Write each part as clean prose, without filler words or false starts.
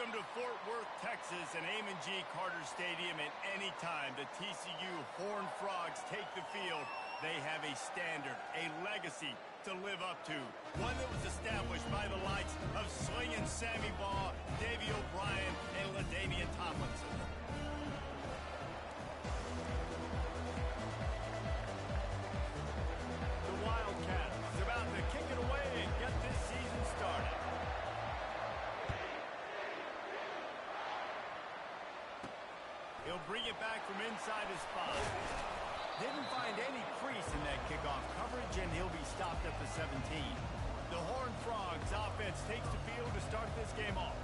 Welcome to Fort Worth, Texas, and Amon G. Carter Stadium. And anytime the TCU Horned Frogs take the field, they have a standard, a legacy to live up to. One that was established by the likes of Slingin' Sammy Baugh, Davey O'Brien, and LaDainian Tomlinson. The Wildcats is about to kick it away and get this season started. He'll bring it back from inside his 5. Didn't find any crease in that kickoff coverage, and he'll be stopped at the 17. The Horned Frogs offense takes the field to start this game off.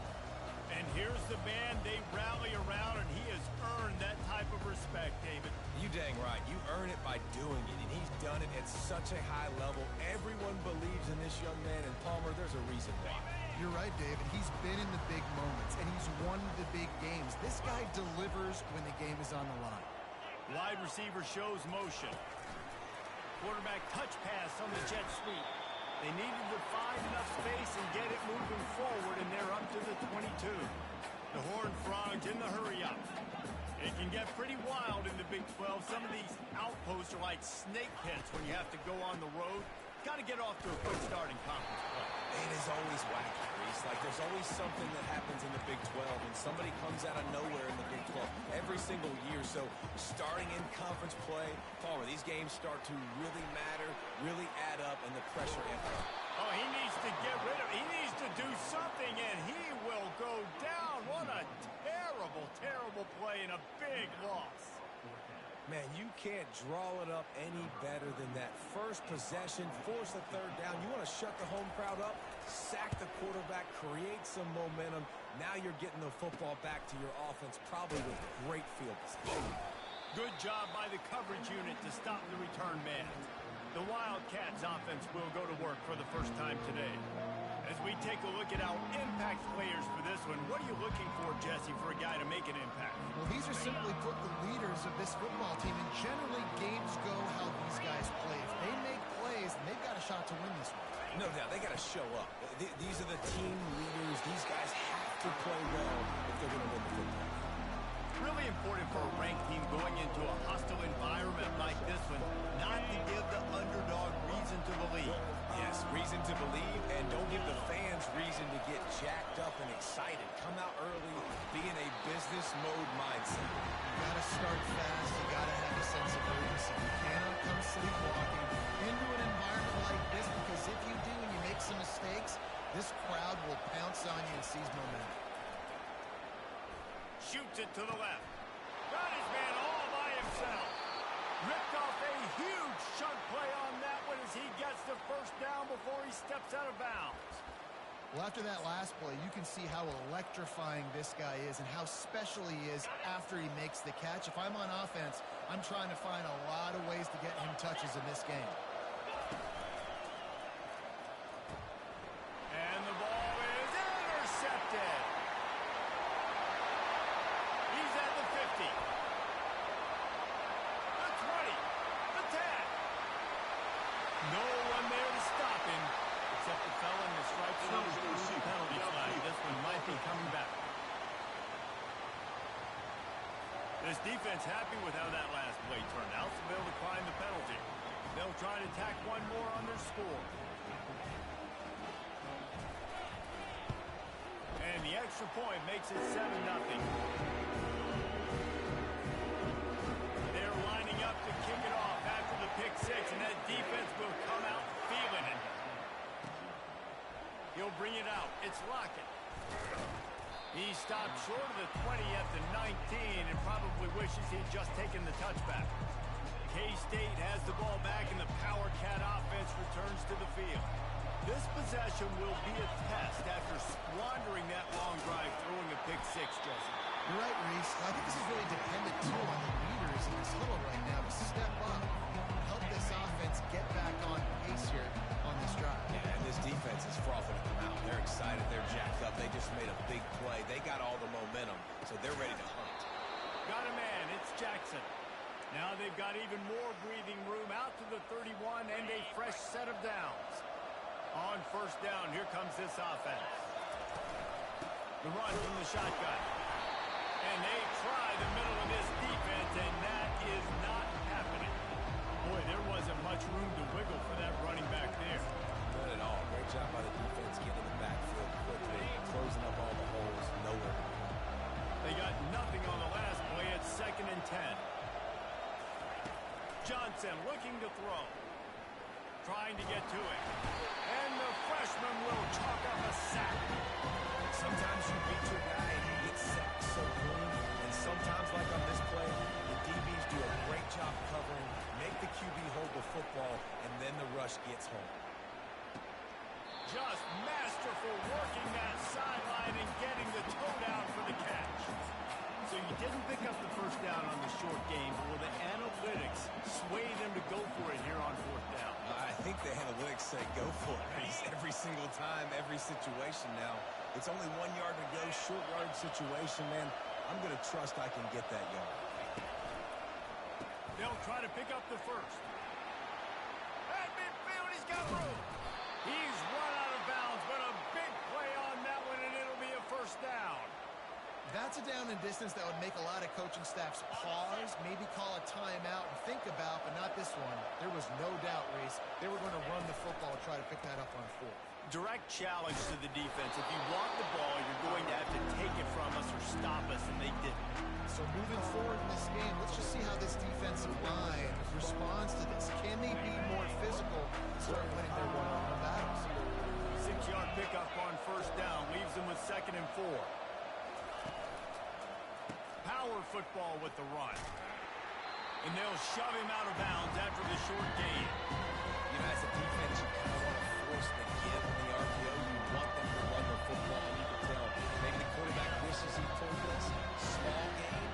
And here's the man they rally around, and he has earned that type of respect, David. You dang right. You earn it by doing it, and he's done it at such a high level. Everyone believes in this young man, and Palmer, there's a reason why. You're right, David. He's been in the big moments, and he's won the big games. This guy delivers when the game is on the line. Wide receiver shows motion. Quarterback touch pass on the jet sweep. They needed to find enough space and get it moving forward, and they're up to the 22. The Horned Frogs in the hurry-up. It can get pretty wild in the Big 12. Some of these outposts are like snake pits when you have to go on the road. Got to get off to a quick start in conference play. It is always wacky, Reese. Like, there's always something that happens in the Big 12, and somebody comes out of nowhere in the Big 12 every single year. So, starting in conference play, Palmer, these games start to really matter, really add up, and the pressure amps up. Oh, he needs to get rid of it. He needs to do something, and he will go down. What a terrible, terrible play and a big loss. Man, you can't draw it up any better than that. First possession, force a third down. You want to shut the home crowd up, sack the quarterback, create some momentum. Now you're getting the football back to your offense, probably with great field position. Good job by the coverage unit to stop the return man. The Wildcats offense will go to work for the first time today. As we take a look at our impact players for this one, what are you looking for, Jesse, for a guy to make an impact? Well, these are simply put the leaders of this football team, and generally games go how these guys play. If they make plays, then they've got a shot to win this one. No doubt, they got to show up. These are the team leaders. These guys have to play well if they're going to win the football. Really important for a ranked team going into a hostile environment like this one, not to give the underdog reason to believe. Yes, reason to believe, and don't give the fans reason to get jacked up and excited. Come out early, be in a business mode mindset. You got to start fast. You got to have a sense of urgency. You cannot come sleepwalking into an environment like this, because if you do and you make some mistakes, this crowd will pounce on you and seize momentum. Shoots it to the left. Got his man all by himself. Ripped off a huge chunk play on that one as he gets the first down before he steps out of bounds. Well, after that last play, you can see how electrifying this guy is and how special he is after he makes the catch. If I'm on offense, I'm trying to find a lot of ways to get him touches in this game. And the ball is intercepted. He's at the 50. The 20. The 10. No one there to stop him, except the fella in the striped shirt. Penalty flag. This one might be coming back. This defense happy with how that last play turned out, so they'll decline the penalty. They'll try to tack one more on their score. And the extra point makes it 7-0. They're lining up to kick it off after the pick six, and that defense will come out feeling it. He'll bring it out. It's Lockett. He stopped short of the 20 at the 19 and probably wishes he'd just taken the touchback. K-State has the ball back, and the Power Cat offense returns to the field. This possession will be a test after squandering that long drive throwing a pick six, Jesse. You're right, Reese. I think this is really dependent, too, on the leaders in this huddle right now to step up and help this offense get back on pace here on this drive. Yeah, and this defense is frothing at the mouth. They're excited. They're jacked up. They just made a big play. They got all the momentum, so they're ready to hunt. Got a man. It's Jackson. Now they've got even more breathing room out to the 31 and a fresh set of downs. On first down, here comes this offense. The run from the shotgun. And they try the middle of this defense, and that is not happening. Boy, there wasn't much room to wiggle for that running back there. Not at all. Great job by the defense getting in the backfield quickly, closing up all the holes, nowhere. They got nothing on the last play at 2nd and 10. Johnson looking to throw. Trying to get to it. And the freshman will chalk up a sack. Sometimes you beat your guy and you get sacked so clean. And sometimes, like on this play, the DBs do a great job covering, make the QB hold the football, and then the rush gets home. Just masterful working that sideline and getting the toe down for the catch. So you didn't pick up the first down on the short game, but will the analytics sway them to go for it here on 4th down? I think the analytics say go for it. Every single time, every situation now. It's only 1 yard to go, short yard situation, man. I'm going to trust I can get that yard. They'll try to pick up the first. At midfield, he's got room. He's run out of bounds, but a big play on that one, and it'll be a first down. That's a down and distance that would make a lot of coaching staffs pause, maybe call a timeout and think about, but not this one. There was no doubt, Reese, they were going to run the football and try to pick that up on 4th. Direct challenge to the defense. If you want the ball, you're going to have to take it from us or stop us, and they didn't. So moving forward in this game, let's just see how this defensive line responds to this. Can they be more physical and start winning their one-on-one battles? 6-yard pickup on first down leaves them with 2nd and 4. Power football with the run. And they'll shove him out of bounds after the short gain. You know, as a defense, you kind of want to force the give in the RPO. You want them to run the football, and you can tell maybe the quarterback wishes he pulled this. Small game,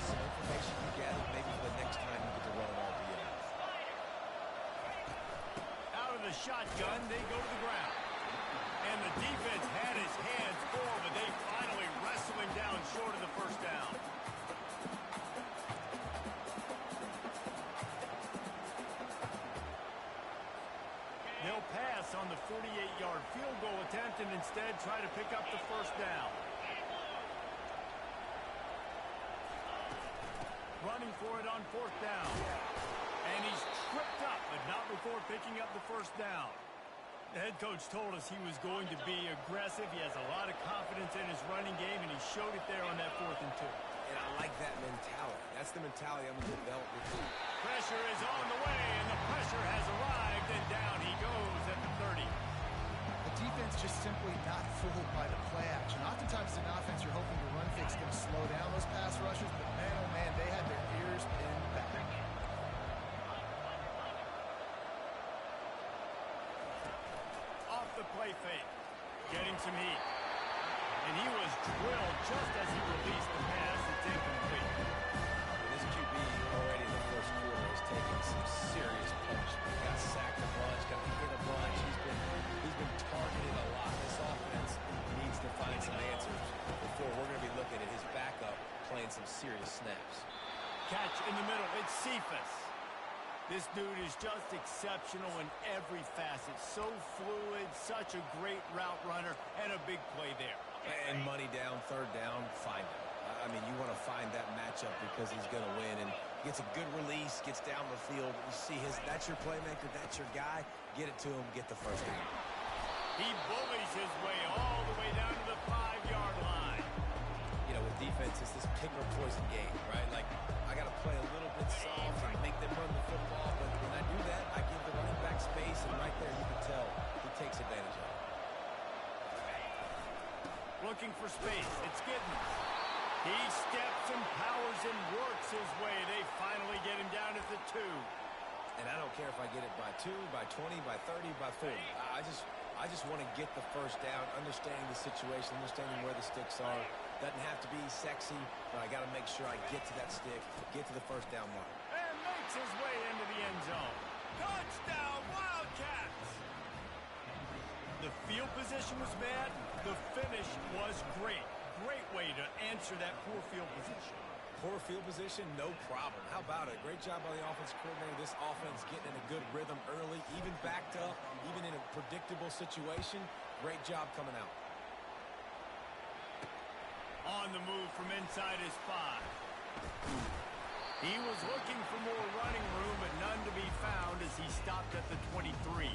some information you gather, maybe for the next time you get to run an RPO. Out of the shotgun, they go to the ground. And the defense had his hands full, but they finally wrestle him down short of the first down. They'll pass on the 48-yard field goal attempt and instead try to pick up the first down. Running for it on 4th down. And he's tripped up, but not before picking up the first down. The head coach told us he was going to be aggressive. He has a lot of confidence in his running game, and he showed it there on that 4th and 2. And I like that mentality. That's the mentality I'm going to develop with you. Pressure is on the way, and the pressure has arrived, and down he goes at the 30. The defense just simply not fooled by the play action. Oftentimes in offense, you're hoping the run fix going to slow down those pass rushers, but man, oh man, they had their ears pinned back. Off the play fake, getting some heat. And he was drilled just as he released the pass. It's incomplete. This QB already in the first quarter has taken some serious punishment. Got sacked a bunch, got hit a bunch. He's been targeted a lot. This offense needs to find some answers before we're going to be looking at his backup playing some serious snaps. Catch in the middle. It's Cephas. This dude is just exceptional in every facet. So fluid, such a great route runner, and a big play there. And money down, 3rd down, find him. I mean, you want to find that matchup because he's going to win. And gets a good release, gets down the field. You see that's your playmaker, that's your guy. Get it to him, get the first down. He bullies his way all the way down to the 5-yard line. You know, with defense, it's this pick or poison game, right? Like, I got to play a little bit soft and make them run the football. But when I do that, I give the running back space. And right there, you can tell he takes advantage of it. Looking for space. It's Giddens. He steps and powers and works his way. They finally get him down at the 2. And I don't care if I get it by 2, by 20, by 30, by 40. I just want to get the first down, understanding the situation, understanding where the sticks are. Doesn't have to be sexy, but I got to make sure I get to that stick, get to the first down mark. And makes his way into the end zone. Touchdown, Wildcats! The field position was bad. The finish was great. Great way to answer that poor field position. Poor field position, no problem. How about it? Great job by the offensive coordinator. This offense getting in a good rhythm early, even backed up, even in a predictable situation. Great job coming out. on the move from inside his 5. He was looking for more running room, but none to be found as he stopped at the 23.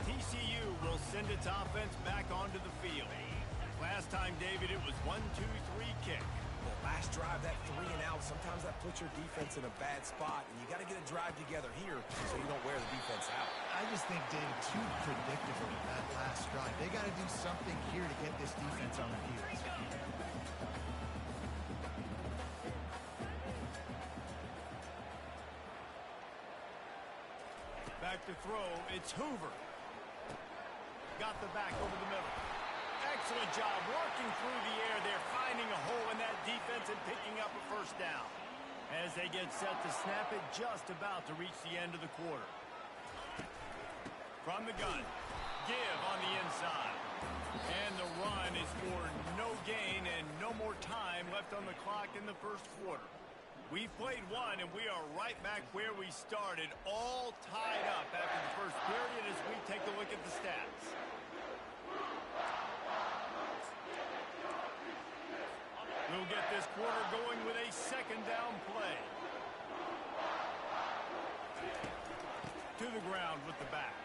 TCU will send its offense back onto the field. Last time, David, it was 1-2-3 kick. Well, last drive, that 3 and out, sometimes that puts your defense in a bad spot, and you got to get a drive together here so you don't wear the defense out. I just think, David, too predictable in that last drive. They got to do something here to get this defense on their heels. Back to throw, it's Hoover. Got the back over the middle. Excellent job working through the air there, finding a hole in that defense and picking up a first down. As they get set to snap it, just about to reach the end of the quarter. From the gun, give on the inside. And the run is for no gain and no more time left on the clock in the first quarter. We've played one, and we are right back where we started, all tied up after the first period as we take a look at the stats. We'll get this quarter going with a second down play. To the ground with the back.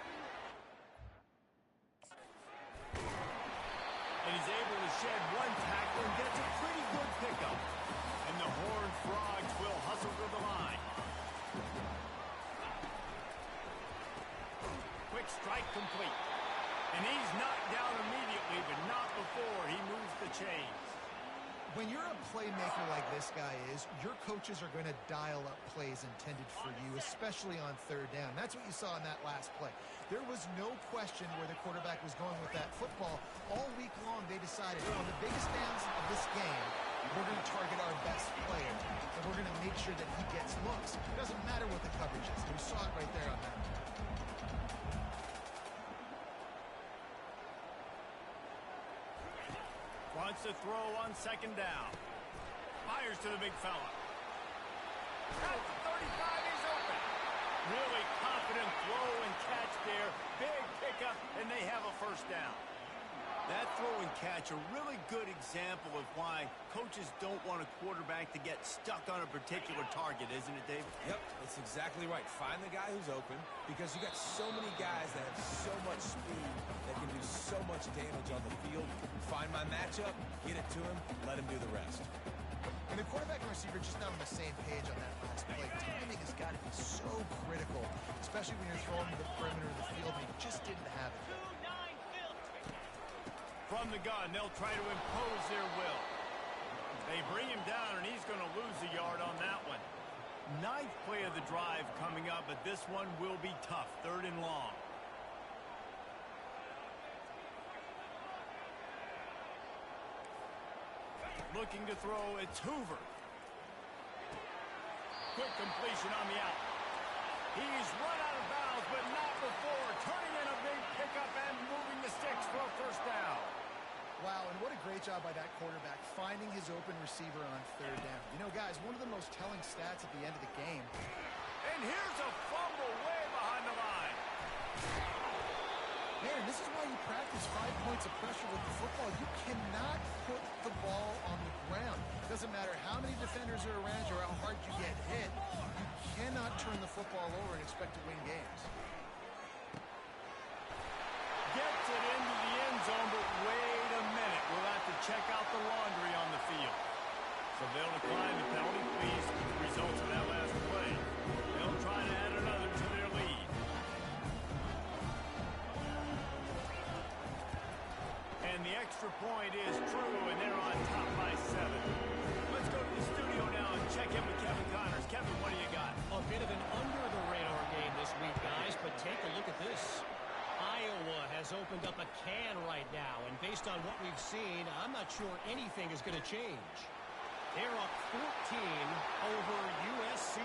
And he's able to shed one tackle and gets a pretty good pickup. And the Horned Frogs will hustle to the line. Quick strike complete. And he's knocked down immediately, but not before he moves the chains. When you're a playmaker like this guy is, your coaches are going to dial up plays intended for you, especially on third down. That's what you saw in that last play. There was no question where the quarterback was going with that football. All week long, they decided, on the biggest downs of this game, we're going to target our best player, and we're going to make sure that he gets looks. It doesn't matter what the coverage is. We saw it right there on that. Wants to throw on second down. Fires to the big fella. At the 35, he's open. Really confident throw and catch there. Big pickup, and they have a first down. That throw and catch, a really good example of why coaches don't want a quarterback to get stuck on a particular target, isn't it, David? Yep, that's exactly right. Find the guy who's open because you got so many guys that have so much speed that can do so much damage on the field. Find my matchup, get it to him, let him do the rest. And the quarterback and receiver just not on the same page on that last play. Timing has got to be so critical, especially when you're throwing to the perimeter of the field, and he just didn't have it. From the gun, they'll try to impose their will. They bring him down, and he's going to lose a yard on that one. Ninth play of the drive coming up, but this one will be tough. Third and long. Looking to throw, it's Hoover. Quick completion on the out. He's run out of bounds, but not before. Turning in a big pickup and moving the sticks for a first down. Wow, and what a great job by that quarterback, finding his open receiver on third down. You know, guys, one of the most telling stats at the end of the game. And here's a fumble way behind the line. Man, this is why you practice 5 points of pressure with the football. You cannot put the ball on the ground. Doesn't matter how many defenders are around you or how hard you get hit. You cannot turn the football over and expect to win games. Gets it into the end zone, but wait a minute. We'll have to check out the laundry on the field. So they'll decline the penalty, pleased with the results of that last play. They'll try to add another to their lead. And the extra point is true, and they're on top by 7. Let's go to the studio now and check in with Kevin Connors. Kevin, what do you got? A bit of an under-the-radar game this week, guys, but take a look at this. Iowa has opened up a can right now, and based on what we've seen, I'm not sure anything is going to change. They're up 14 over USC.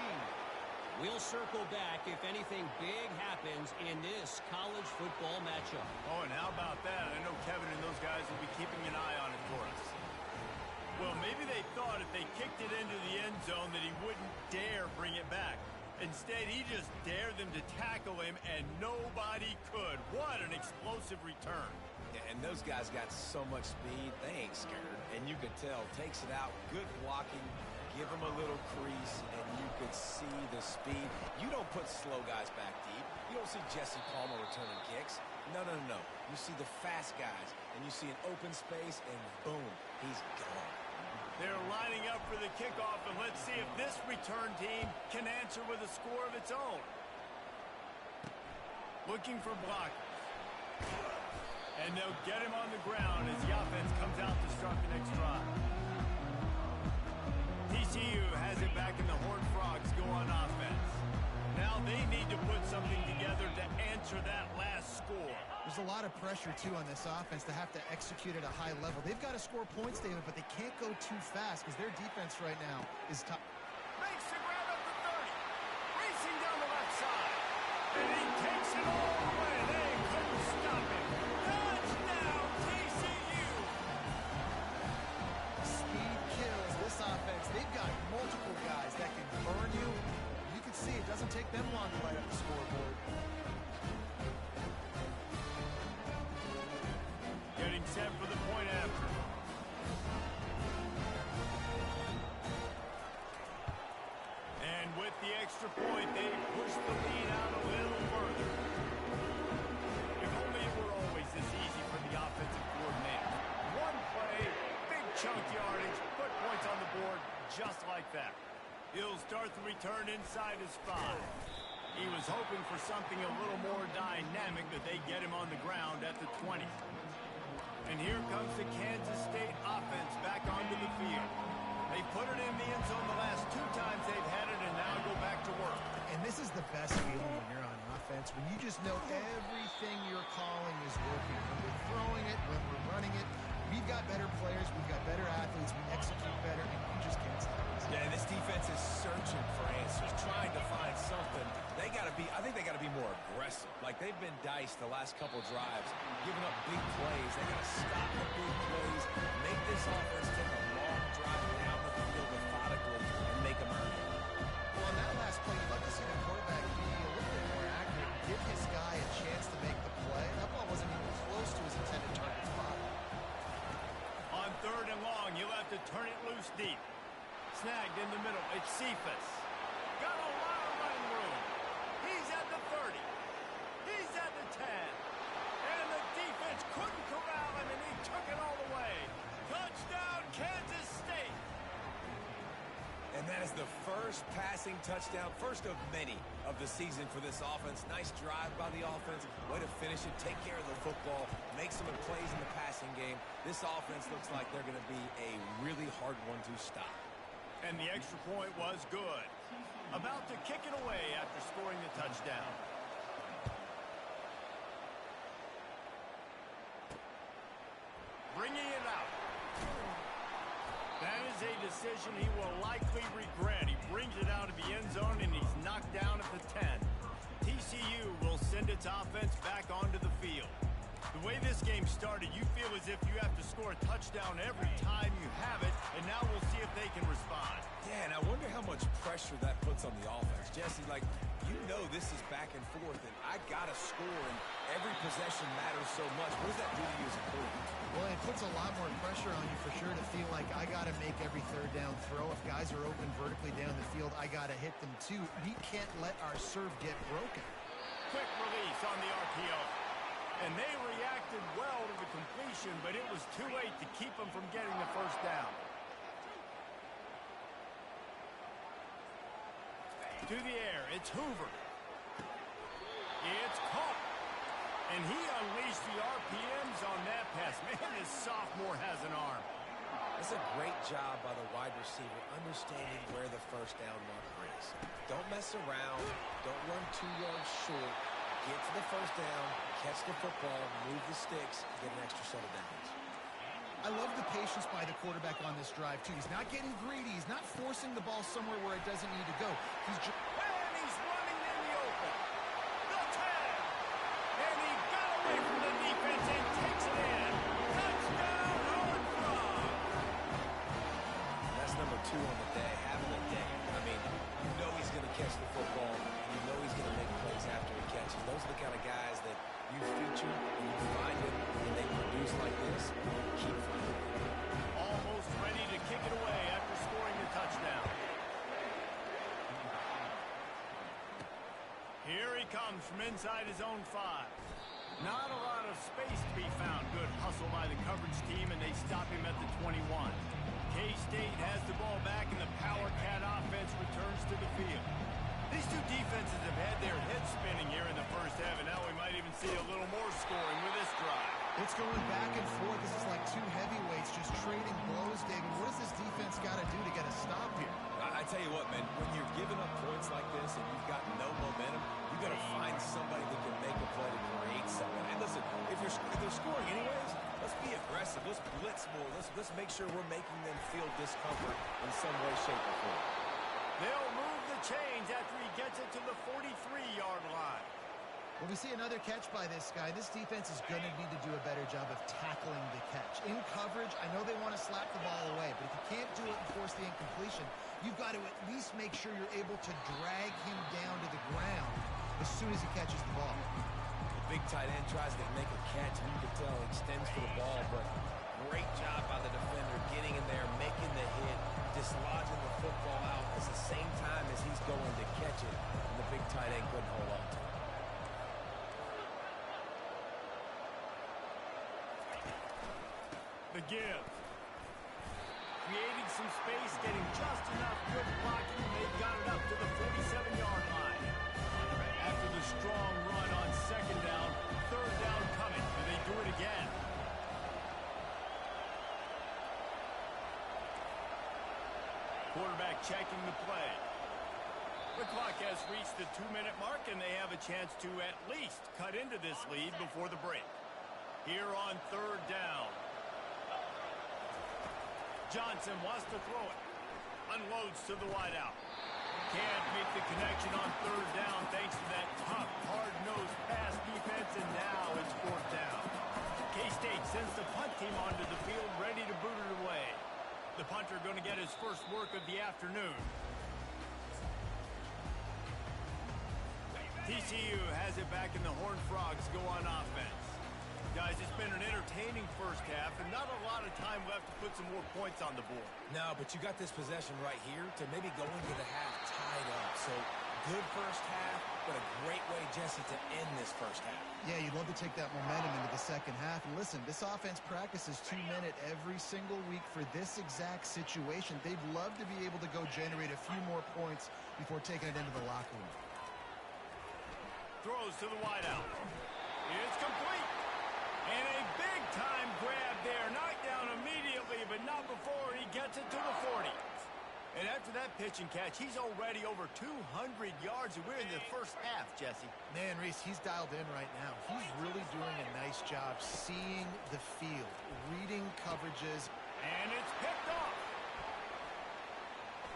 We'll circle back if anything big happens in this college football matchup. Oh, and how about that? I know Kevin and those guys will be keeping an eye on it for us. Well, maybe they thought if they kicked it into the end zone that he wouldn't dare bring it back. Instead, he just dared them to tackle him, and nobody could. What an explosive return. And those guys got so much speed, they ain't scared. And you could tell, takes it out, good blocking, give him a little crease, and you could see the speed. You don't put slow guys back deep. You don't see Jesse Palmer returning kicks. No, no, no, no. You see the fast guys, and you see an open space, and boom, he's gone. They're lining up for the kickoff, and let's see if this return team can answer with a score of its own. Looking for blockers. And they'll get him on the ground as the offense comes out to start the next drive. TCU has it back in the Horned Frogs go on offense. Now they need to put something together to answer that last score. There's a lot of pressure, too, on this offense to have to execute at a high level. They've got to score points, David, but they can't go too fast because their defense right now is top. Makes the grab up to 30. Racing down the left side. And he takes it all the way. They couldn't stop him. Touchdown, TCU. Speed kills this offense. They've got multiple guys that can burn you. You can see it doesn't take them long to light up the scoreboard. Getting set for the point after. And with the extra point, they push the lead out a little further. If only it were always this easy for the offensive coordinator. One play, big chunk yardage, put points on the board just like that. He'll start the return inside his 5. He was hoping for something a little more dynamic, but they get him on the ground at the 20. And here comes the Kansas State offense back onto the field. They put it in the end zone the last 2 times they've had it, and now go back to work. And this is the best feeling when you're on offense, when you just know everything you're calling is working. When we're throwing it, when we're running it, we've got better players, we've got better athletes, we execute better, and you just can't stop us. Yeah, this defense is searching for answers, trying to find something. I think they got to be more aggressive. Like they've been diced the last couple drives, giving up big plays. They got to stop the big plays, make this offense take a long drive down the field methodically, and make them earn it. Well, on that last play, you'd love to see the quarterback be a little bit more accurate, give his guy a chance to make the play. That ball wasn't even close to his intended target spot. On 3rd and long, you'll have to turn it loose deep. Snagged in the middle. It's Cephas. Got a lot of running room. He's at the 30. He's at the 10. And the defense couldn't corral him, and he took it all the way. Touchdown, Kansas State. And that is the first passing touchdown, first of many of the season for this offense. Nice drive by the offense. Way to finish it, take care of the football, make some plays in the passing game. This offense looks like they're going to be a really hard one to stop. And the extra point was good. About to kick it away after scoring the touchdown. Bringing it out. That is a decision he will likely regret. He brings it out of the end zone, and he's knocked down at the 10. TCU will send its offense back onto the field. The way this game started, you feel as if you have to score a touchdown every time you have it, and now we'll see if they can respond. Yeah, and I wonder how much pressure that puts on the offense. Jesse, like, you know this is back and forth, and I got to score, and every possession matters so much. What does that do to you as a quarterback? Well, it puts a lot more pressure on you for sure to feel like I got to make every 3rd down throw. If guys are open vertically down the field, I got to hit them too. We can't let our serve get broken. Quick release on the RPO. And they reacted well to the completion, but it was too late to keep them from getting the first down. To the air, it's Hoover. It's caught. And he unleashed the RPMs on that pass. Man, this sophomore has an arm. That's a great job by the wide receiver, understanding where the first down marker is. Don't mess around. Don't run 2 yards short. Get to the first down, catch the football, move the sticks, get an extra set of downs. I love the patience by the quarterback on this drive, too. He's not getting greedy. He's not forcing the ball somewhere where it doesn't need to go. And he's running in the open. The tag. And he got away from the defense and takes it in. Touchdown, Horned Frogs. That's number 2 on the day, having a day. I mean, you know he's going to catch the football, and you know he's going to make plays after he catches. Those are the kind of guys that you feature, and you find it, and they Here he comes from inside his own 5. Not a lot of space to be found. Good hustle by the coverage team, and they stop him at the 21. K-State has the ball back, and the Power Cat offense returns to the field. These two defenses have had their heads spinning here in the first half, and now we might even see a little more scoring with this drive. It's going back and forth. This is like two heavyweights just trading blows, David. What does this defense got to do to get a stop here? I tell you what, man, when you're giving up points like this and you've got no momentum, you got to find somebody that can make a play to create something. And listen, if they're scoring anyways, let's be aggressive. Let's blitz more. Let's make sure we're making them feel discomfort in some way, shape, or form. They'll move the chains after he gets it to the 43-yard line. When we see another catch by this guy, this defense is going to need to do a better job of tackling the catch. In coverage, I know they want to slap the ball away, but if you can't do it and force the incompletion, you've got to at least make sure you're able to drag him down to the ground as soon as he catches the ball. The big tight end tries to make a catch, and you can tell extends for the ball, but great job by the defender getting in there, making the hit, dislodging the football out at the same time as he's going to catch it, and the big tight end couldn't hold on to it. The give. Creating some space, getting just enough good blocking, and they got it up to the 47-yard line. After the strong run on second down, third down coming. Do they do it again? Quarterback checking the play. The clock has reached the 2-minute mark, and they have a chance to at least cut into this lead before the break. Here on third down. Johnson wants to throw it. Unloads to the wideout. Can't make the connection on third down thanks to that tough, hard-nosed pass defense, and now it's fourth down. K-State sends the punt team onto the field, ready to boot it away. The punter going to get his first work of the afternoon. TCU has it back, and the Horned Frogs go on offense. Guys, it's been an entertaining first half, and not a lot of time left to put some more points on the board. No, but you got this possession right here to maybe go into the half tied up. So good first half, but a great way, Jesse, to end this first half. Yeah, you'd love to take that momentum into the second half. And listen, this offense practices 2-minute every single week for this exact situation. They'd love to be able to go generate a few more points before taking it into the locker room. Throws to the wideout. It's complete. And a big-time grab there. Knocked down immediately, but not before he gets it to the 40. And after that pitch and catch, he's already over 200 yards, and we're in the first half, Jesse. Man, Reese, he's dialed in right now. He's really doing a nice job seeing the field, reading coverages. And it's picked off.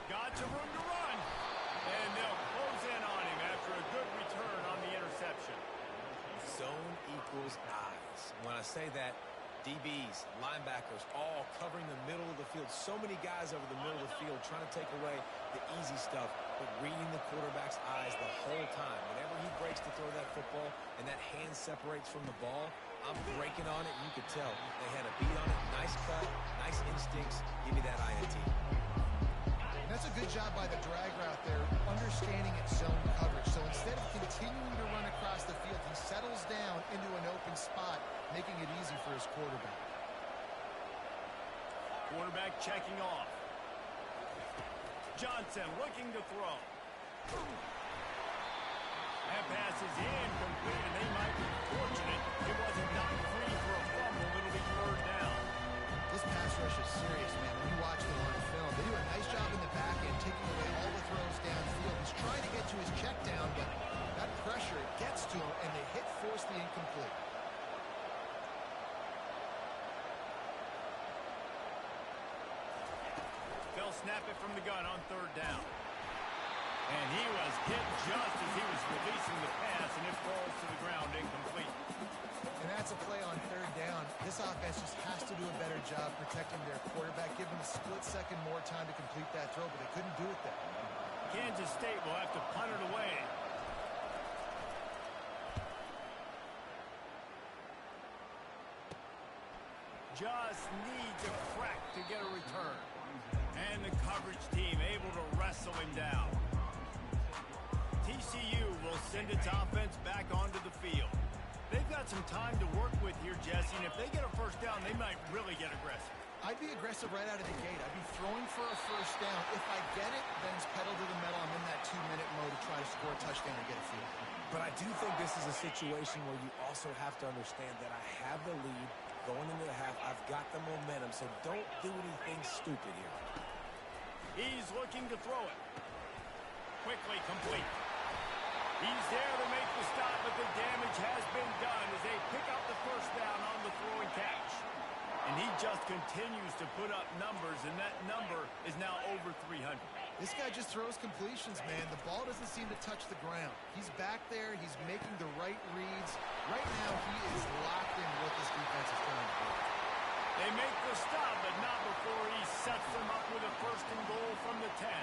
Got some room to run. And they'll close in on him after a good return on the interception. Zone equals eyes. When I say that, DBs, linebackers, all covering the middle of the field. So many guys over the middle of the field trying to take away the easy stuff, but reading the quarterback's eyes the whole time. Whenever he breaks to throw that football and that hand separates from the ball, I'm breaking on it, and you could tell. They had a beat on it. Nice cut, nice instincts. Give me that INT. And that's a good job by the drag route there, understanding its zone coverage. So instead of continuing to run across the field, he settles down into an open spot, making it easy for his quarterback. Quarterback checking off. Johnson looking to throw. That pass is incomplete, and they might be fortunate it wasn't knocked free for a fumble. It'll be third down. This pass rush is serious, man. When you watch them on film, they do a nice job in the back end, taking away all the throws downfield. He's trying to get to his check down, but that pressure gets to him, and they hit force the incomplete. They'll snap it from the gun on third down. And he was hit just as he was releasing the pass, and it falls to the ground incomplete. And that's a play on third down. This offense just has to do a better job protecting their quarterback, give him a split second more time to complete that throw, but they couldn't do it there. Kansas State will have to punt it away. Just needs a crack to get a return. And the coverage team able to wrestle him down. TCU will will send its offense back onto the field. They've got some time to work with here, Jesse, and if they get a first down, they might really get aggressive. I'd be aggressive right out of the gate. I'd be throwing for a first down. If I get it, then it's pedal to the metal. I'm in that 2-minute mode to try to score a touchdown or get a field. But I do think this is a situation where you also have to understand that I have the lead going into the half. I've got the momentum, so don't do anything stupid here. He's looking to throw it. Quickly complete. He's there to make the stop, but the damage has been done as they pick up the first down on the throwing catch. And he just continues to put up numbers, and that number is now over 300. This guy just throws completions, man. The ball doesn't seem to touch the ground. He's back there. He's making the right reads. Right now, he is locked in what this defense is trying to do. They make the stop, but not before he sets them up with a first and goal from the 10.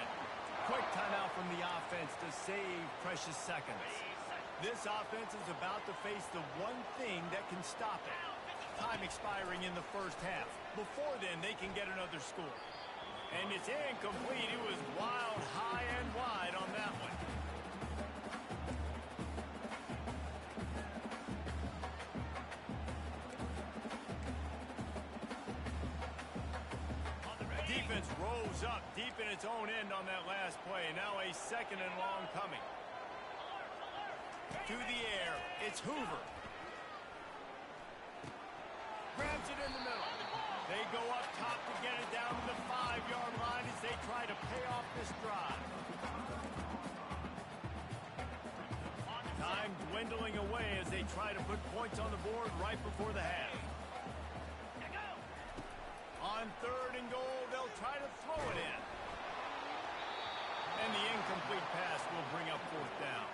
Quick timeout from the offense to save precious seconds. This offense is about to face the one thing that can stop it. Time expiring in the first half. Before then, they can get another score. And it's incomplete. It was wild, high, and wide on that one. Defense rose up deep in its own end on that last play. Now a second and long coming. To the air, it's Hoover. Grabs it in the middle. They go up top to get it down to the 5-yard line as they try to pay off this drive. Time dwindling away as they try to put points on the board right before the half. On third and goal, they'll try to throw it in. And the incomplete pass will bring up fourth down.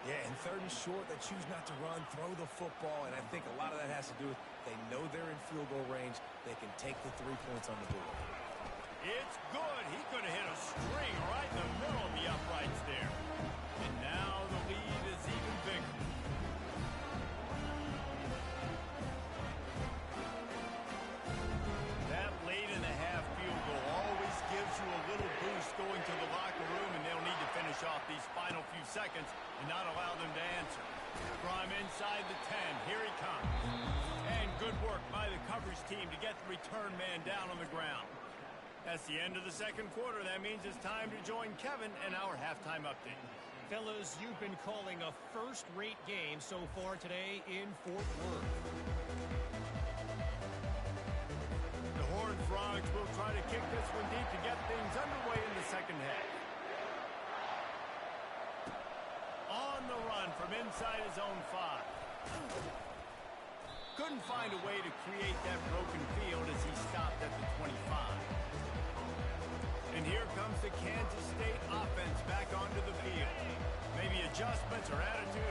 Yeah, and third and short, they choose not to run, throw the football, and I think a lot of that has to do with they know they're in field goal range. They can take the 3 points on the board. It's good. He could have hit a string right in the middle of the uprights there. And now the lead is even bigger. That late in the half field goal always gives you a little boost going to the locker room, and they'll need to finish off these final few seconds and not allow them to answer. From inside the 10, here he comes. And good work by the coverage team to get the return man down on the ground. That's the end of the second quarter. That means it's time to join Kevin and our halftime update. Fellas, you've been calling a first-rate game so far today in Fort Worth. The Horned Frogs will try to kick this one deep to get things underway in the second half. On the run from inside his own 5. Couldn't find a way to create that broken field as he stopped at the 25. And here comes the Kansas State offense back onto the field. Maybe adjustments or attitude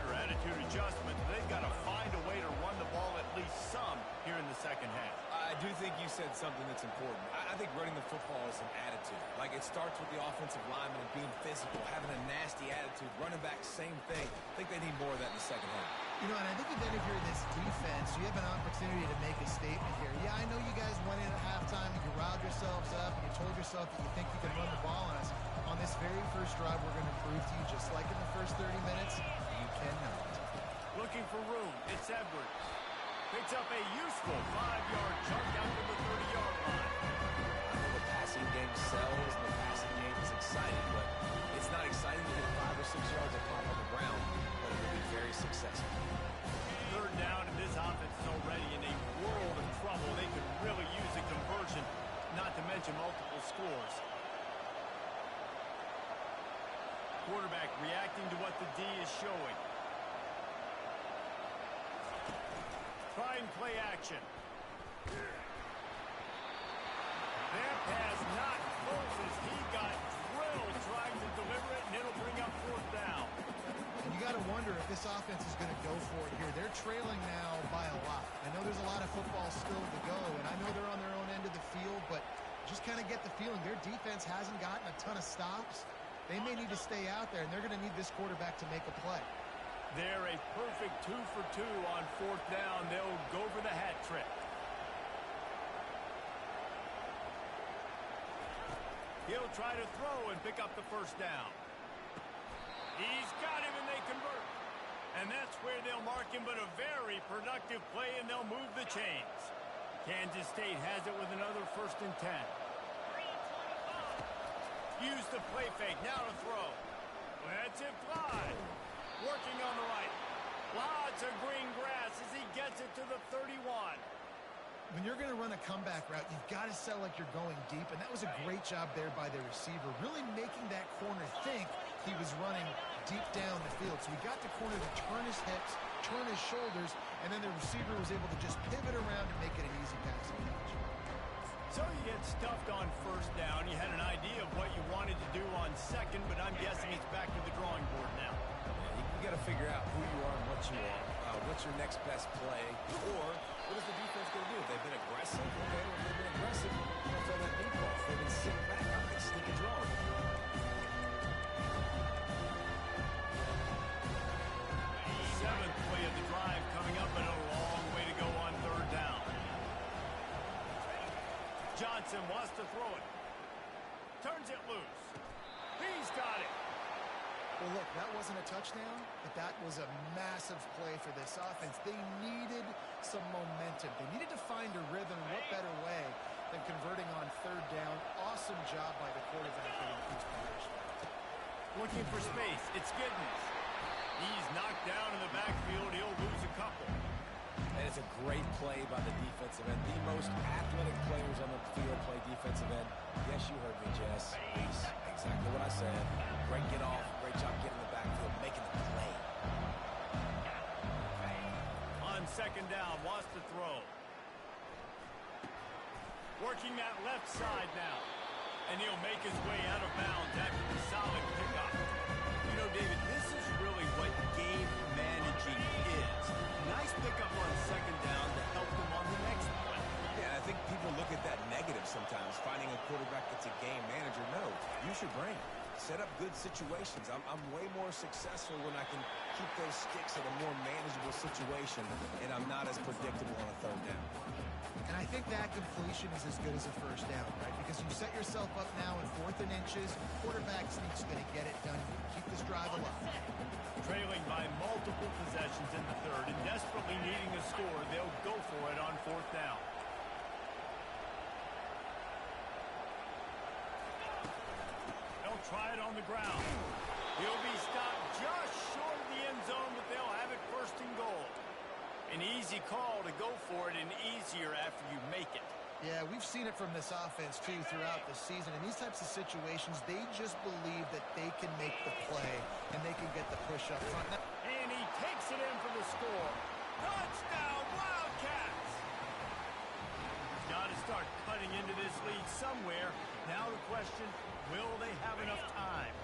adjustments. They've got to find a way to run the ball at least some here in the second half. I do think you said something that's important. I think running the football is an attitude. Like, it starts with the offensive lineman and being physical, having a nasty attitude. Running back, same thing. I think they need more of that in the second half. You know, and I think then if you're this defense, you have an opportunity to make a statement here. Yeah, I know you guys went in at halftime and you riled yourselves up and you told yourself that you think you can run the ball on us. On this very first drive, we're going to prove to you, just like in the first 30 minutes, you cannot. Looking for room. It's Edwards. Picks up a useful 5-yard chunk out to the 30-yard line. I know the passing game sells and the passing game is exciting, but it's not exciting to get 5 or 6 yards of pop on the ground, but it will be very successful. Third down, and this offense is already in a world of trouble. They could really use a conversion, not to mention multiple scores. Quarterback reacting to what the D is showing. Trying play action. That pass not close as he got drilled trying to deliver it, and it'll bring up fourth down. And you got to wonder if this offense is going to go for it here. They're trailing now by a lot. I know there's a lot of football still to go, and I know they're on their own end of the field, but just kind of get the feeling their defense hasn't gotten a ton of stops. They may need to stay out there, and they're going to need this quarterback to make a play. They're a perfect 2 for 2 on fourth down. They'll go for the hat trick. He'll try to throw and pick up the first down. He's got him, and they convert. And that's where they'll mark him, but a very productive play, and they'll move the chains. Kansas State has it with another 1st and 10. Use the play fake, now to throw. Lets it fly. Working on the right. Lots of green grass as he gets it to the 31. When you're going to run a comeback route, you've got to sell like you're going deep, and that was a great job there by the receiver, really making that corner think he was running deep down the field. So he got the corner to turn his hips, turn his shoulders, and then the receiver was able to just pivot around and make it an easy passing catch. So you get stuffed on 1st down. You had an idea of what you wanted to do on 2nd, but I'm guessing it's back to the drawing board now. You got to figure out who you are and what you are. What's your next best play? Or what is the defense going to do? If they've been aggressive, okay, well, if they've been aggressive, they'll throw that deep ball. If they've been sitting back, I'm going to sneak a draw. 7th play of the drive coming up, and a long way to go on 3rd down. Johnson wants to throw it. Turns it loose. He's got it. Well, look, that wasn't a touchdown, but that was a massive play for this offense. They needed some momentum. They needed to find a rhythm. What better way than converting on 3rd down? Awesome job by the quarterback to increase position. Looking for space. It's Giddens. He's knocked down in the backfield. He'll lose a couple. And it's a great play by the defensive end. The most athletic players on the field play defensive end. Yes, you heard me, Jess. Reese, exactly what I said. Great get off. Great job getting in the backfield, making the play. On 2nd down, wants to throw. Working that left side now. And he'll make his way out of bounds after the solid pickup. You know, David, this is really what game managing is. Nice pickup on 2nd down to help them on the next play. Yeah, I think people look at that negative sometimes, finding a quarterback that's a game manager. No, use your brain. Set up good situations. I'm way more successful when I can keep those sticks in a more manageable situation, and I'm not as predictable on a 3rd down. And I think that completion is as good as a 1st down, right? Because you set yourself up now in 4th and inches. Quarterback sneak's going to get it done. Keep this drive alive. Trailing by multiple possessions in the 3rd and desperately needing a score, they'll go for it on 4th down. They'll try it on the ground. He'll be stopped just short of the end zone, but they'll have it 1st and goal. An easy call to go for it, and easier after you make it. Yeah, we've seen it from this offense, too, throughout the season. In these types of situations, they just believe that they can make the play and they can get the push up front. And he takes it in for the score. Touchdown, Wildcats! He's got to start cutting into this lead somewhere. Now the question, will they have enough time?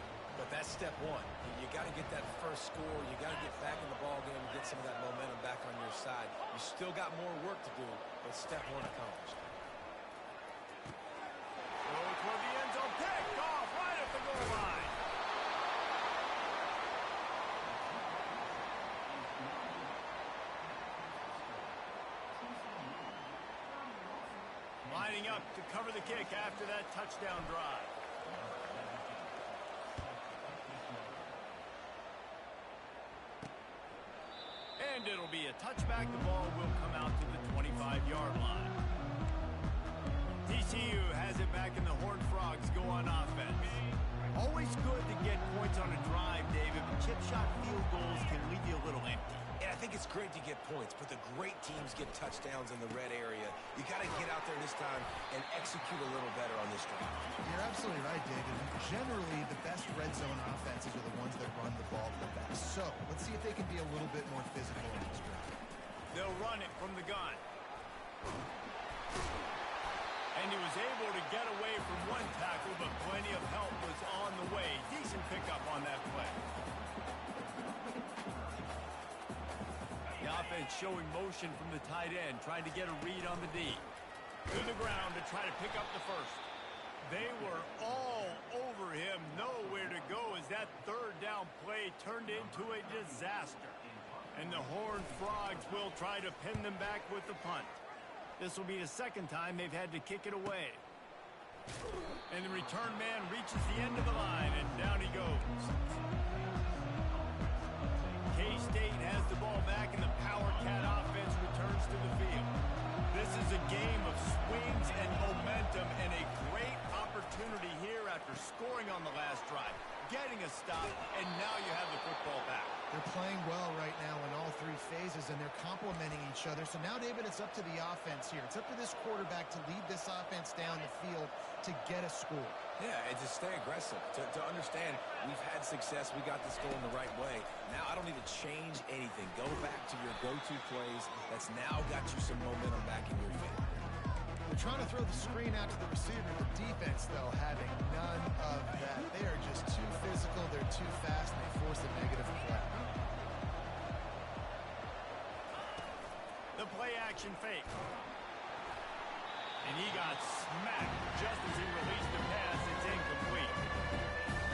But that's step one. You got to get that first score. You got to get back in the ball game and get some of that momentum back on your side. You still got more work to do, but step one accomplished. Throw toward the end zone, picked off right at the goal line. Lining up to cover the kick after that touchdown drive. And it'll be a touchback. The ball will come out to the 25-yard line. TCU has it back, and the Horned Frogs go on offense. Always good to get points on a drive, David, but chip shot field goals can leave you a little empty. And I think it's great to get points, but the great teams get touchdowns in the red area. You got to get out there this time and execute a little better on this drive. You're absolutely right, David. Generally, the best red zone offenses are the ones that run the ball the best. So, let's see if they can be a little bit more physical in this drive. They'll run it from the gun. And he was able to get away from one tackle, but plenty of help was on the way. Decent pickup on that play. The offense showing motion from the tight end, trying to get a read on the D. To the ground to try to pick up the first. They were all over him, nowhere to go as that 3rd down play turned into a disaster. And the Horned Frogs will try to pin them back with the punt. This will be the 2nd time they've had to kick it away. And the return man reaches the end of the line, and down he goes. K-State has is a game of swings and momentum, and a great opportunity here after scoring on the last drive, getting a stop, and now you have the football back. They're playing well right now in all three phases, and they're complementing each other. So now, David, it's up to the offense here. It's up to this quarterback to lead this offense down the field to get a score. Yeah, and to stay aggressive, to understand we've had success, we got this going the right way. Now I don't need to change anything. Go back to your go-to plays. That's now got you some momentum back in your favor. They're trying to throw the screen out to the receiver. The defense, though, having none of that. They are just too physical. They're too fast, and they force a negative play. The play-action fake. And he got smacked just as he released the pass. It's incomplete.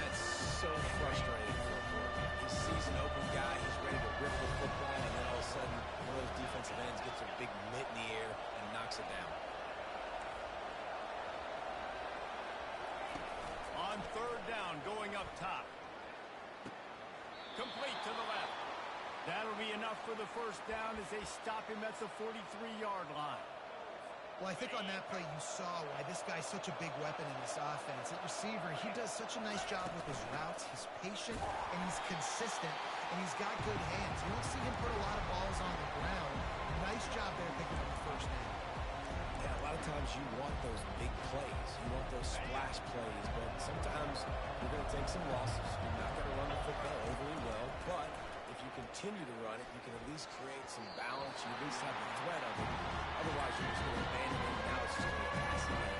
That's so frustrating for a quarterback. He sees an open guy. He's ready to rip the football, and then all of a sudden, one of those defensive ends gets a big mitt in the air and knocks it down. On third down, going up top. Complete to the left. That'll be enough for the first down as they stop him at the 43-yard line. Well, I think on that play you saw why this guy's such a big weapon in this offense. At receiver, he does such a nice job with his routes. He's patient, and he's consistent, and he's got good hands. You don't see him put a lot of balls on the ground. Nice job there picking up the first down. Yeah, a lot of times you want those big plays. You want those splash plays, but sometimes you're going to take some losses. You're not going to run the football overly well, but if you continue to run it, you can at least create some balance. You at least have the threat of it. Otherwise, you're just going to abandon it. Now it's just going to pass it in.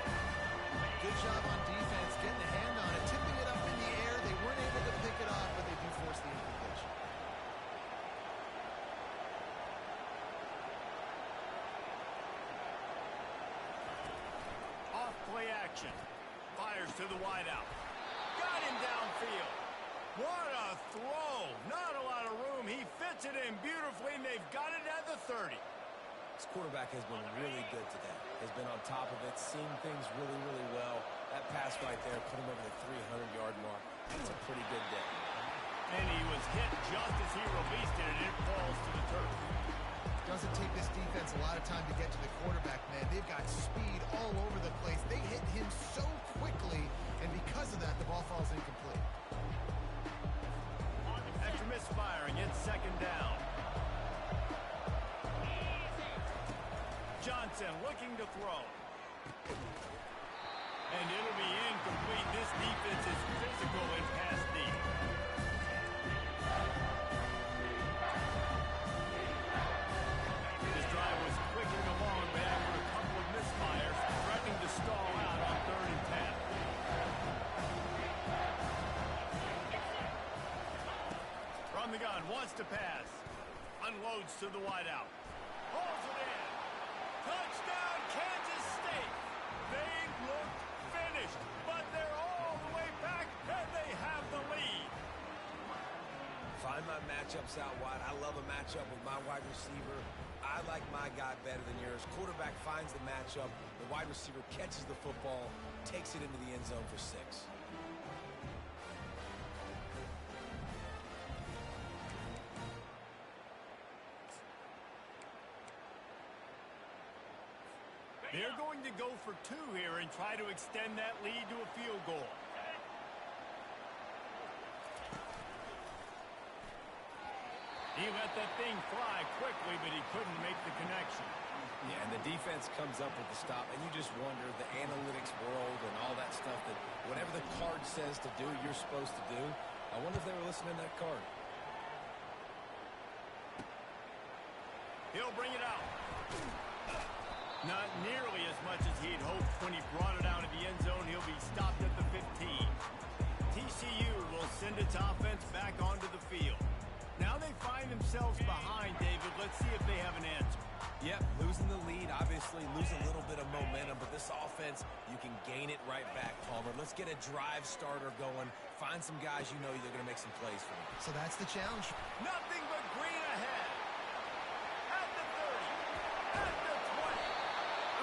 Good job on defense, getting a hand on it, tipping it up in the air. They weren't able to pick it off, but they do force the incompletion. Off play action. Fires to the wideout. Got him downfield. What a throw. Not a lot of room. He fits it in beautifully, and they've got it at the 30. This quarterback has been really good today. Has been on top of it, seen things really, really well. That pass right there put him over the 300-yard mark. That's a pretty good day. And he was hit just as he released it, and it falls to the turf. Doesn't take this defense a lot of time to get to the quarterback, man. They've got speed all over the place. They hit him so quickly, and because of that, the ball falls incomplete. After misfiring, it's second down. Johnson looking to throw. And it'll be incomplete. This defense is physical and pass deep. This drive was clicking along, but after a couple of misfires, threatening to stall out on 3rd and 10. From the gun, wants to pass. Unloads to the wideout. Hauls it in. Touchdown, Kansas State. They look finished, but they're all the way back, and they have the lead. Find my matchups out wide. I love a matchup with my wide receiver. I like my guy better than yours. Quarterback finds the matchup. The wide receiver catches the football, takes it into the end zone for 6. They're going to go for 2 here and try to extend that lead to a field goal. He let that thing fly quickly, but he couldn't make the connection. Yeah, and the defense comes up with the stop, and you just wonder, the analytics world and all that stuff, that whatever the card says to do, you're supposed to do. I wonder if they were listening to that card. He'll bring it out. Not nearly as much as he'd hoped when he brought it out of the end zone. He'll be stopped at the 15. TCU will send its offense back onto the field. Now they find themselves behind, David. Let's see if they have an answer. Yep, losing the lead, obviously lose a little bit of momentum, but this offense, you can gain it right back, Palmer. Let's get a drive starter going. Find some guys you know they're going to make some plays for you. So that's the challenge. Nothing but green ahead. At the 30. At the 20.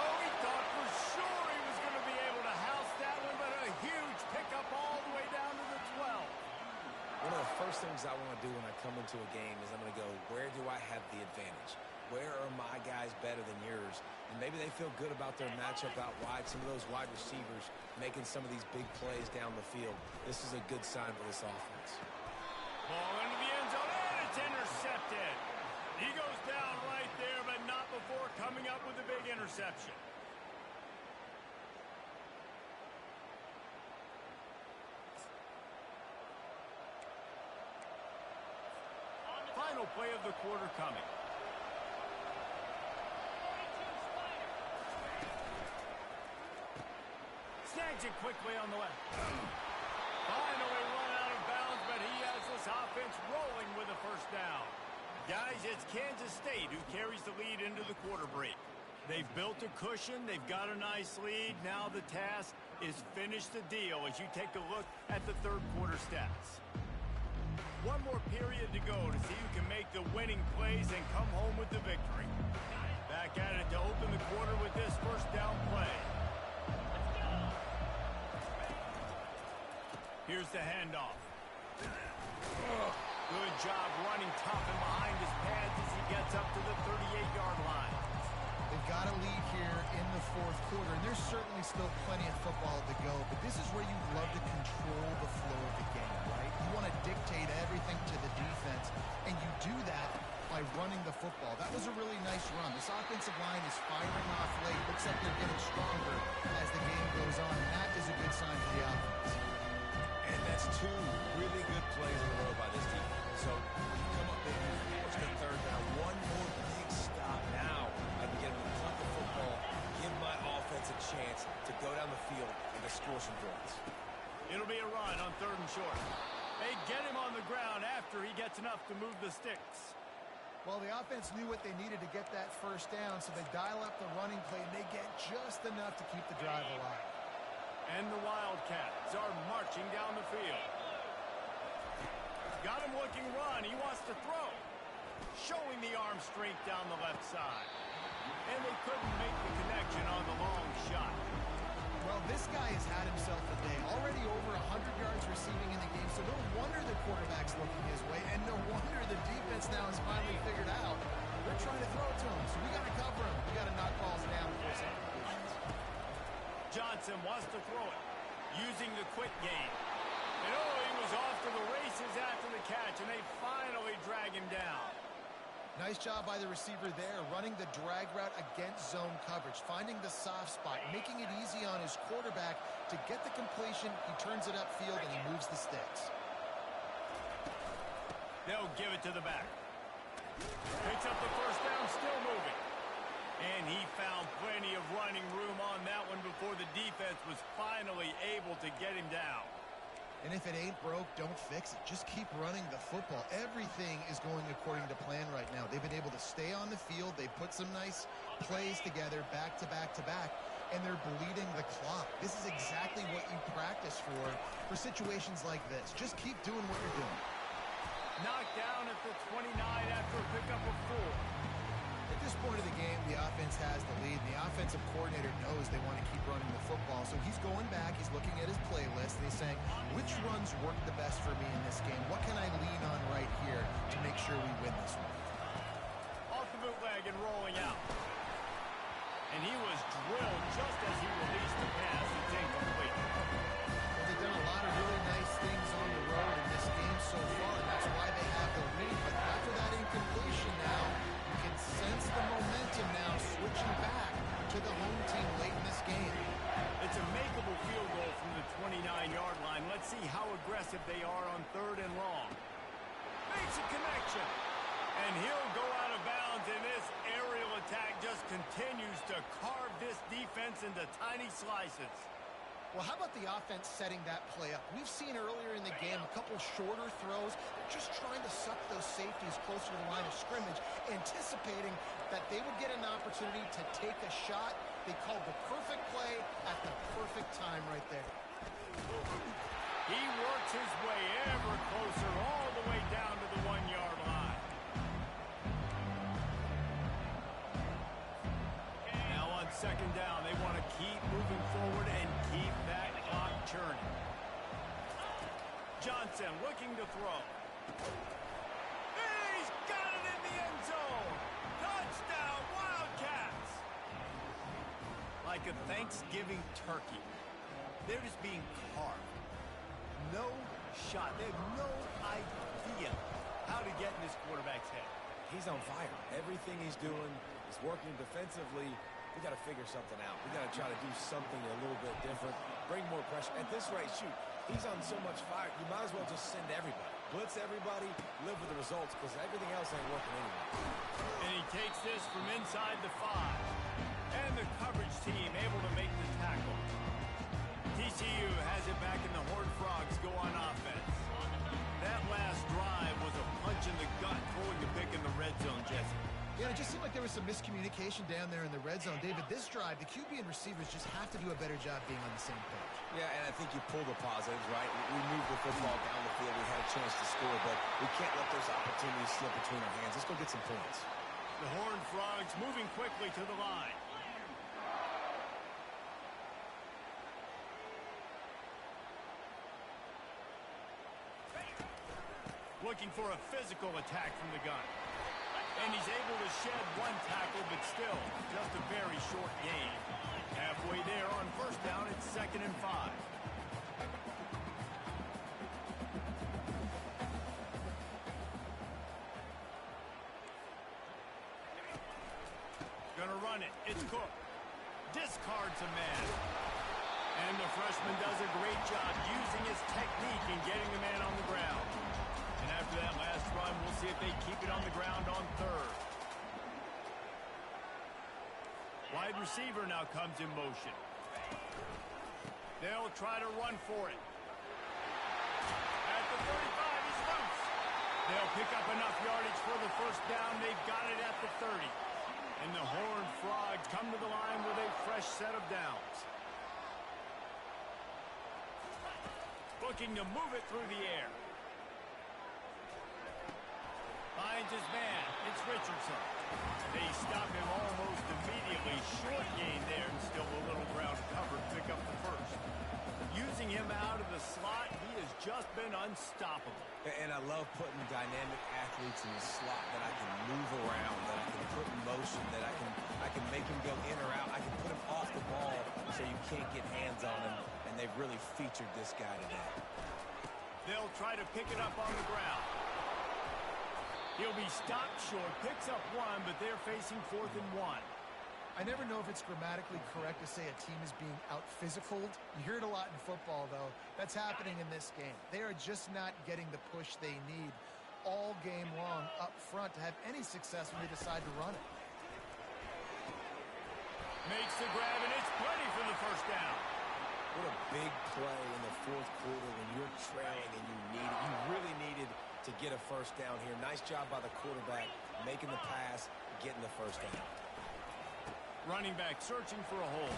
Oh, he thought for sure he was going to be able to house that one, but a huge pickup all the way down to the 12. One of the first things I want to do when I come come into a game is I'm going to go, where do I have the advantage? Where are my guys better than yours? And maybe they feel good about their matchup out wide. Some of those wide receivers making some of these big plays down the field. This is a good sign for this offense. Ball into the end zone, and it's intercepted. He goes down right there, but not before coming up with a big interception. Final play of the quarter coming. Snags it quickly on the left. Finally run out of bounds, but he has this offense rolling with a first down. Guys, it's Kansas State who carries the lead into the quarter break. They've built a cushion. They've got a nice lead. Now the task is finish the deal as you take a look at the third quarter stats. One more period to go to see who can make the winning plays and come home with the victory. Back at it to open the quarter with this first down play. Here's the handoff. Good job running tough and behind his pads as he gets up to the 38-yard line. They've got a lead here in the fourth quarter, and there's certainly still plenty of football to go, but this is where you'd love to control the flow of the game, right? You want to dictate everything to the defense, and you do that by running the football. That was a really nice run. This offensive line is firing off late. Looks like they're getting stronger as the game goes on, and that is a good sign for the offense. And that's two really good plays in a row by this team. So you come up big, you force the third down. One more big stop now. I can get him to punt the football, give my offense a chance to go down the field and to score some points. It'll be a run on third and short. They get him on the ground after he gets enough to move the sticks. Well, the offense knew what they needed to get that first down, so they dial up the running play, and they get just enough to keep the drive alive. And the Wildcats are marching down the field. Got him looking run. He wants to throw. Showing the arm strength down the left side. And they couldn't make the connection on the long shot. Well, this guy has had himself a day. Already over 100 yards receiving in the game, so no wonder the quarterback's looking his way, and no wonder the defense now has finally figured out they're trying to throw it to him. So we got to cover him. We got to knock balls down for some completions. Johnson wants to throw it, using the quick game. And he was off to the races after the catch, and they finally drag him down. Nice job by the receiver there, running the drag route against zone coverage, finding the soft spot, making it easy on his quarterback to get the completion. He turns it upfield, and he moves the sticks. They'll give it to the back. Picks up the first down, still moving. And he found plenty of running room on that one before the defense was finally able to get him down. And if it ain't broke, don't fix it. Just keep running the football. Everything is going according to plan right now. They've been able to stay on the field. They've put some nice plays together back to back to back, and they're bleeding the clock. This is exactly what you practice for situations like this. Just keep doing what you're doing. Knocked down at the 29 after a pickup of 4. At this point of the game, the offense has the lead. The offensive coordinator knows they want to keep running the football. So he's going back, he's looking at his playlist, and he's saying, which runs work the best for me in this game? What can I lean on right here to make sure we win this one? Off the bootleg and rolling out. And he was drilled just as he released the pass. It's incomplete. Well, they've done a lot of really nice things on the road in this game so far, and that's why they have the lead. But after that incompletion now, you can sense the momentum now switching back to the home team late in this game. It's a makeable field goal from the 29-yard line. Let's see how aggressive they are on third and long. Makes a connection. And he'll go out of bounds, and this aerial attack just continues to carve this defense into tiny slices. Well, how about the offense setting that play up? We've seen earlier in the game a couple shorter throws. They're just trying to suck those safeties closer to the line of scrimmage, anticipating that they would get an opportunity to take a shot. They called the perfect play at the perfect time right there. He works his way ever closer all the way down to the 1-yard line. Now on second down, they want to keep moving forward and keep that clock churning. Johnson looking to throw. like a Thanksgiving turkey. They're just being carved. No shot. They have no idea how to get in this quarterback's head. He's on fire. Everything he's doing is working defensively. We got to figure something out. We got to try to do something a little bit different. Bring more pressure. At this rate, shoot, he's on so much fire. You might as well just send everybody. Blitz everybody, live with the results, because everything else ain't working anyway. And he takes this from inside the 5. And the coverage team able to make the tackle. TCU has it back and the Horned Frogs go on offense. That last drive was a punch in the gut, throwing the pick in the red zone, Jesse. Yeah, it just seemed like there was some miscommunication down there in the red zone. David, this drive, the QB and receivers just have to do a better job being on the same page. Yeah, and I think you pull the positives, right? We moved the football down the field. We had a chance to score, but we can't let those opportunities slip between our hands. Let's go get some points. The Horned Frogs moving quickly to the line. Looking for a physical attack from the gun. And he's able to shed one tackle, but still just a very short gain. Halfway there on first down, it's 2nd and 5. Gonna run it. It's Cook. Discards a man. And the freshman does a great job using his technique and getting the man on the ground. And after that last run, we'll see if they keep it on the ground on 3rd. Wide receiver now comes in motion. They'll try to run for it. At the 35, he's loose. They'll pick up enough yardage for the first down. They've got it at the 30. And the Horned Frogs come to the line with a fresh set of downs. Looking to move it through the air. Finds his man. It's Richardson. They stop him almost immediately. Short gain there and still a little ground covered. Pick up the first. Using him out of the slot, he has just been unstoppable. And I love putting dynamic athletes in the slot that I can move around, that I can put in motion, that I can make him go in or out. I can put him off the ball so you can't get hands on him. And they've really featured this guy today. They'll try to pick it up on the ground. He'll be stopped short, picks up one, but they're facing 4th and 1. I never know if it's grammatically correct to say a team is being out-physicaled. You hear it a lot in football, though. That's happening in this game. They are just not getting the push they need all game long up front to have any success when they decide to run it. Makes the grab, and it's plenty for the first down. What a big play in the 4th quarter when you're trailing and you really needed to get a first down here. Nice job by the quarterback, making the pass, getting the first down. Running back searching for a hole.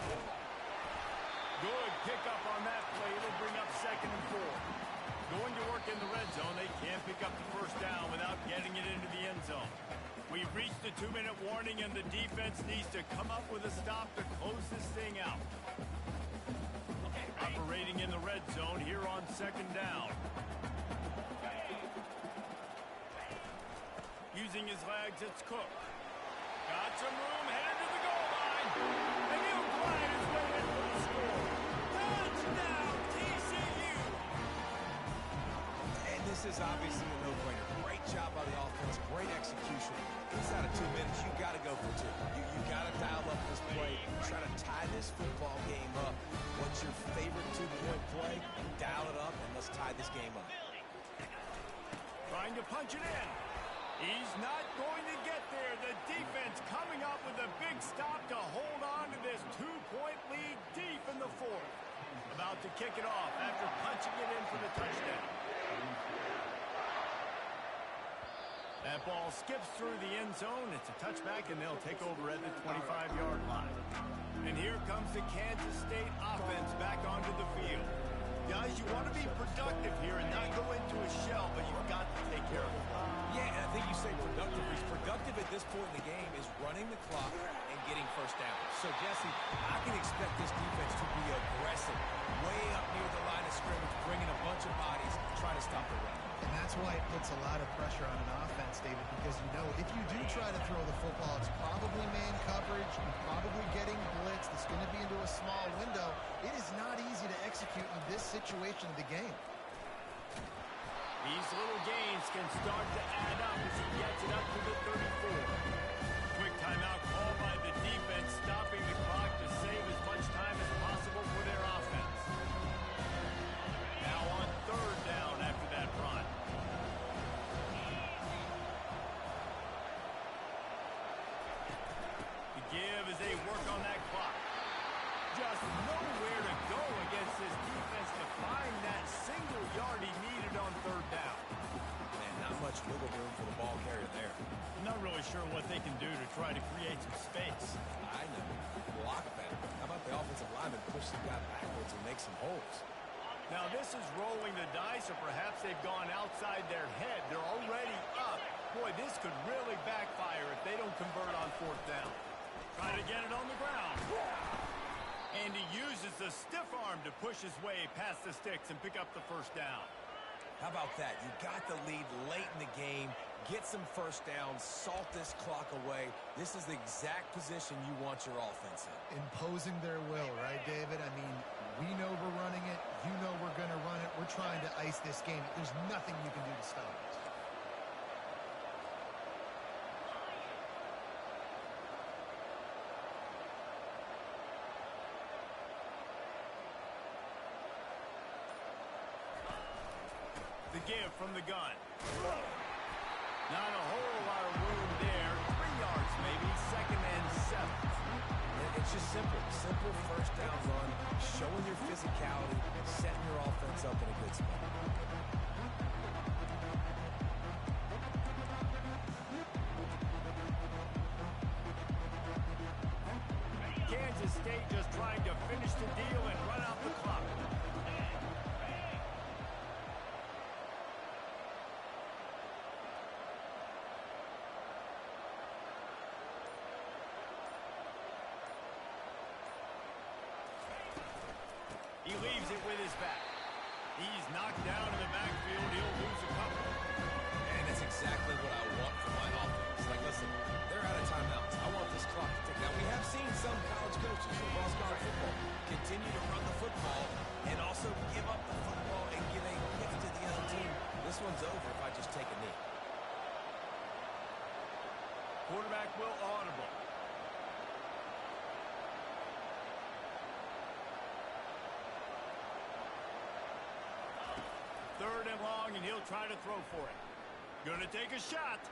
Good pickup on that play. It'll bring up 2nd and 4. Going to work in the red zone. They can't pick up the first down without getting it into the end zone. We've reached the 2-minute warning, and the defense needs to come up with a stop to close this thing out. Operating in the red zone here on 2nd down. Using his legs, it's Cook. Got some room, headed to the goal line. And he'll glide his way in for the score. Touchdown, TCU! And this is obviously a no-brainer. Great job by the offense, great execution. Inside of 2 minutes, you got to go for 2. You got to dial up this play, try to tie this football game up. What's your favorite 2-point play? Dial it up, and let's tie this game up. Trying to punch it in. He's not going to get there. The defense coming up with a big stop to hold on to this 2-point lead deep in the 4th. About to kick it off after punching it in for the touchdown. That ball skips through the end zone. It's a touchback, and they'll take over at the 25-yard line. And here comes the Kansas State offense back onto the field. Guys, you want to be productive here and not go into a shell, but you've got to take care of it. Yeah, and I think you say productive. He's productive at this point in the game is running the clock and getting first down. So, Jesse, I can expect this defense to be aggressive, way up near the line of scrimmage, bringing a bunch of bodies, trying to stop the run. And that's why it puts a lot of pressure on an offense, David, because you know if you do try to throw the football, it's probably man coverage, you're probably getting blitzed, it's going to be into a small window. It is not easy to execute in this situation of the game. These little gains can start to add up as he gets it up to the 34. Quick timeout call by the defense, stopping the clock to save as much time as possible for their offense. Now on third down after that run. The give as they work on that clock. Just nowhere to go against this defense to find that single yard he needed on third down. Man, not much wiggle room for the ball carrier there. I'm not really sure what they can do to try to create some space. I know. Block better. How about the offensive lineman push some guy backwards and make some holes? Now this is rolling the dice, or perhaps they've gone outside their head. They're already up. Boy, this could really backfire if they don't convert on fourth down. Trying to get it on the ground. And he uses the stiff arm to push his way past the sticks and pick up the first down. How about that? You got the lead late in the game. Get some first downs. Salt this clock away. This is the exact position you want your offense in. Imposing their will, right, David? I mean, we know we're running it. You know we're going to run it. We're trying to ice this game. There's nothing you can do to stop us. The give from the gun. Not a whole lot of room there. 3 yards maybe. Second and 7. It's just simple. Simple first down run. Showing your physicality. Setting your offense up in a good spot. Kansas State just trying to finish the deal and run out the clock. He leaves it with his back. He's knocked down in the backfield. He'll lose a couple. And that's exactly what I want from my offense. Like, listen, they're out of timeouts. I want this clock to tick. Now, we have seen some college coaches across college football continue to run the football and also give up the football and give a gift to the other team. This one's over if I just take a knee. Quarterback will audible. Third and long, and he'll try to throw for it. Gonna take a shot.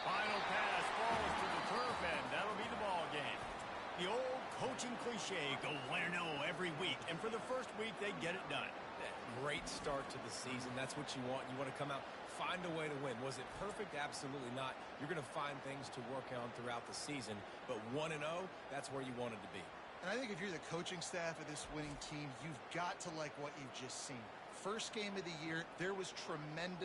Final pass falls to the turf, and that'll be the ball game. The old coaching cliche, go win or no every week. And for the first week, they get it done. Great start to the season. That's what you want. You want to come out, find a way to win. Was it perfect? Absolutely not. You're going to find things to work on throughout the season. But 1-0, that's where you wanted to be. And I think if you're the coaching staff of this winning team, you've got to like what you've just seen. First game of the year, there was tremendous